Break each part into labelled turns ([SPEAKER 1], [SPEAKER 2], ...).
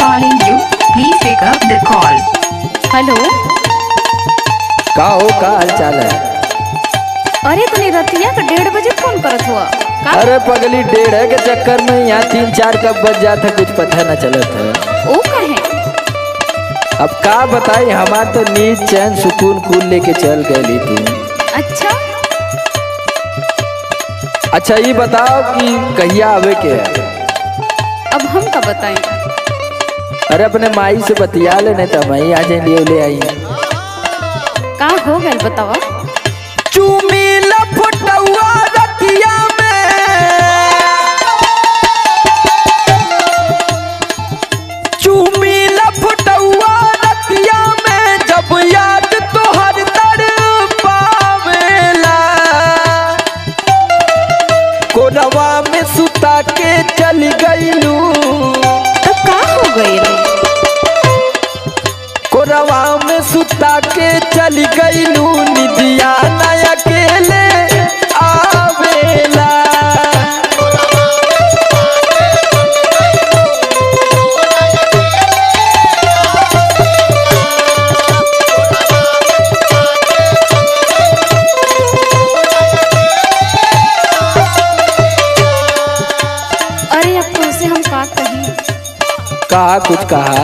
[SPEAKER 1] calling you. Please pick up the call.
[SPEAKER 2] Hello.
[SPEAKER 3] का हो, का हाल चाल है?
[SPEAKER 2] अरे तनी रतिया का 1:30 बजे फोन करत हुआ का?
[SPEAKER 3] अरे पगली, 1:30 के चक्कर में यहाँ 3-4 कब बज जाता है, कुछ पता न चलत है।
[SPEAKER 2] ओ कहे?
[SPEAKER 3] अब का बताई, हमार तो नींद चैन सुकून कुल लेके चल गई तू।
[SPEAKER 2] अच्छा
[SPEAKER 3] अच्छा ये बताओ कि कहिया आवे के है?
[SPEAKER 2] अब हम का बताएं?
[SPEAKER 3] अरे अपने माई से बतिया ले, नहीं तो मैं आ जाए ले आई।
[SPEAKER 2] का हो गए बतावा?
[SPEAKER 3] चूमी लफटुआ रतिया में, चूमी लफटुआ रतिया में, जब याद तोहर तड़पावेला, कोरवा में सुता के चल गईलू।
[SPEAKER 2] तब का हो गए रे?
[SPEAKER 3] कोरवा में सुता के चल गईलू, निदिया ना अकेले आवेला।
[SPEAKER 2] अरे अब तो उसे हम का कही?
[SPEAKER 3] कहा कुछ कहा?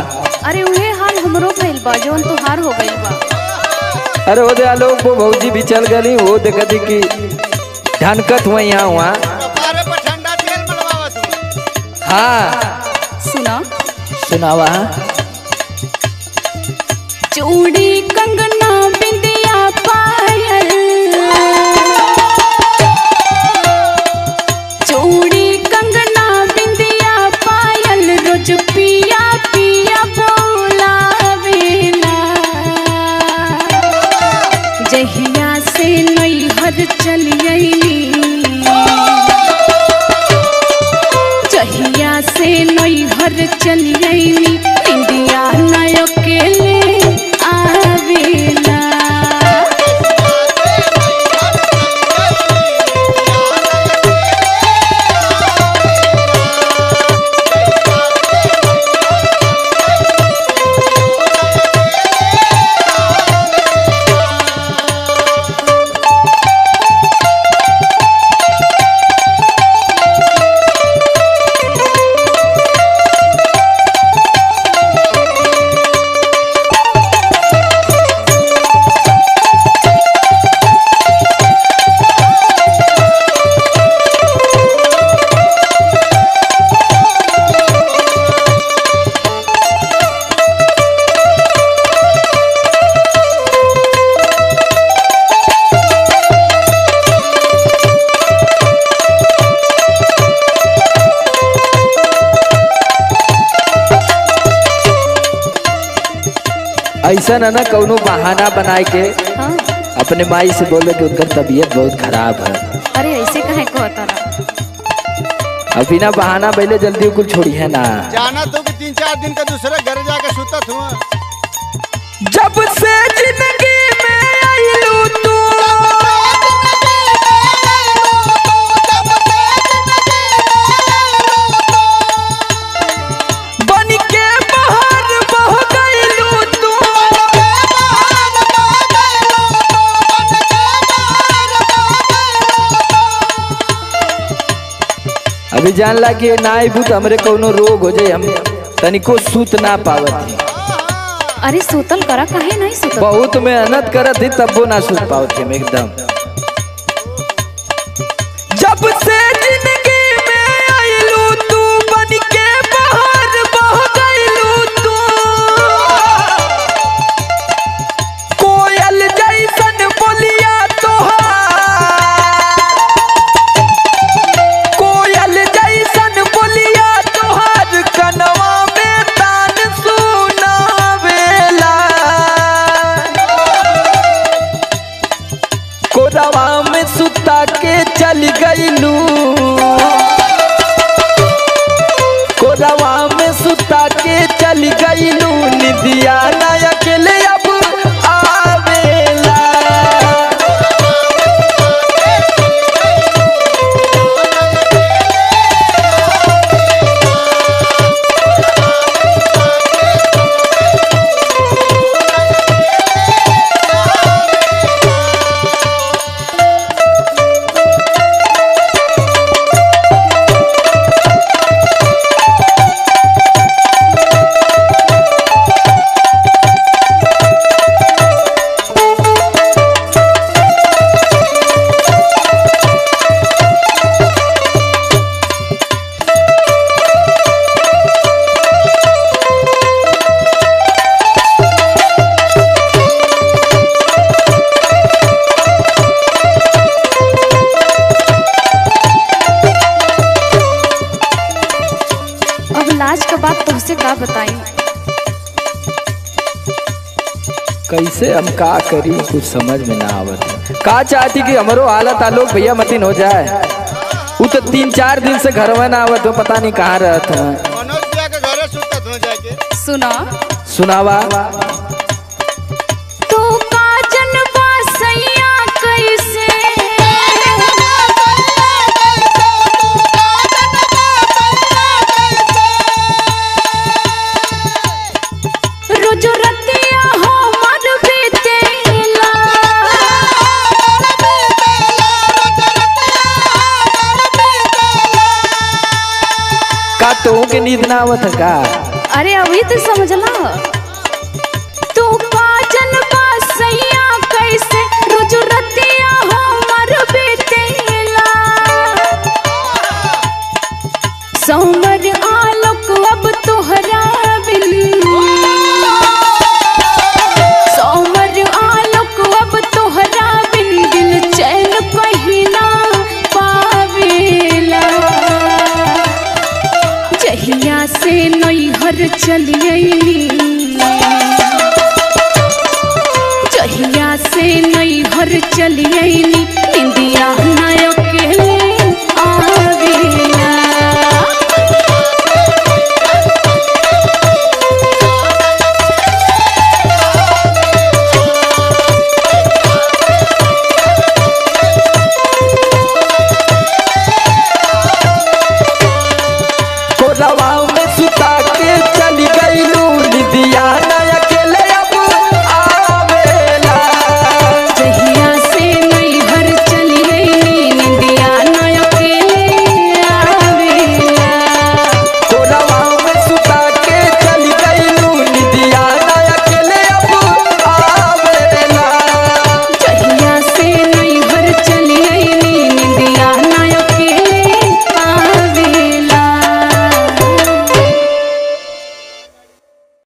[SPEAKER 2] अरे उहे हाल हमरो भइल बा जवन तुहार हो गइल बा।
[SPEAKER 3] अरे वो दे आलोक वो भौजी भी चल गली, वो देखती कि ढनकत हुआ यहाँ हुआ। हाँ
[SPEAKER 2] सुना
[SPEAKER 3] सुनावा।
[SPEAKER 2] चूड़ी कंगना बिंदिया पायल, चूड़ी कंगना बिंदिया पायल, रोज पिया पिया बोलावेला। जहिया से नैहर चली आईली, जहिया से नैहर चली आईली, इंडिया ना अकेले आवेला।
[SPEAKER 3] ऐसा ना कौनो बहाना बनाए के
[SPEAKER 2] हाँ?
[SPEAKER 3] अपने माई से बोले कि उनका तबीयत बहुत खराब है।
[SPEAKER 2] अरे ऐसे कहे को तारा?
[SPEAKER 3] अब बिना बहाना पहले जल्दी कुल छोड़ी है ना।
[SPEAKER 4] जाना तो कि 3-4 दिन का दूसरे घर जाके सुतत हुआ।
[SPEAKER 3] जब से जिंदगी में आईलू तू, बन के बाहर बह गईलू तू। अभी जानला कि ना आईबू तो हमरे कोनो रोग हो जाए, हम तनिको सूत ना पावत ही।
[SPEAKER 2] अरे सूतल करा काहे नहीं सूतल?
[SPEAKER 3] बहुत मेहनत करत ही तब ना सूत पावत हम एकदम। जब से जिंदगी में आईलू तू, बन के बाहर बह गईलू तू। कोयल जैसन बोलिया तोहार, कोयल जैसन बोलिया तोहार, कनवा में तान सुनावेला। कोरवा में सुता के चल गईलू, कोरवा में सुता के चल गईलू, निदिया ना अकेले अब आवेला।
[SPEAKER 2] का बताई।
[SPEAKER 3] कैसे हम का करी कुछ समझ में ना आवत है। का चाहती कि हमारो हालत आलोक भैया मतीन हो जाए। वो तो 3-4 दिन से घर में ना आवत हो, पता नहीं कहाँ रहत है।
[SPEAKER 4] मनोज भैया के घरे सुतत हो जाके।
[SPEAKER 2] सुना
[SPEAKER 3] सुनावा।
[SPEAKER 2] तू का जनबा सैया कैसे रोज रतिया हमर बीतेला
[SPEAKER 3] का तो के नींद ना आवत है का?
[SPEAKER 2] अरे अभी तो समझला। तू का जनबा सैया कैसे रोज रतिया हमर बीतेला समर आलोक अब तोहरा बिन समर आलोक अब तोहरा बिन दिल चैन कहीं ना पावेला जहिया से नैहर चलियली जहिया से नैहर चलियली इंदिया नायक के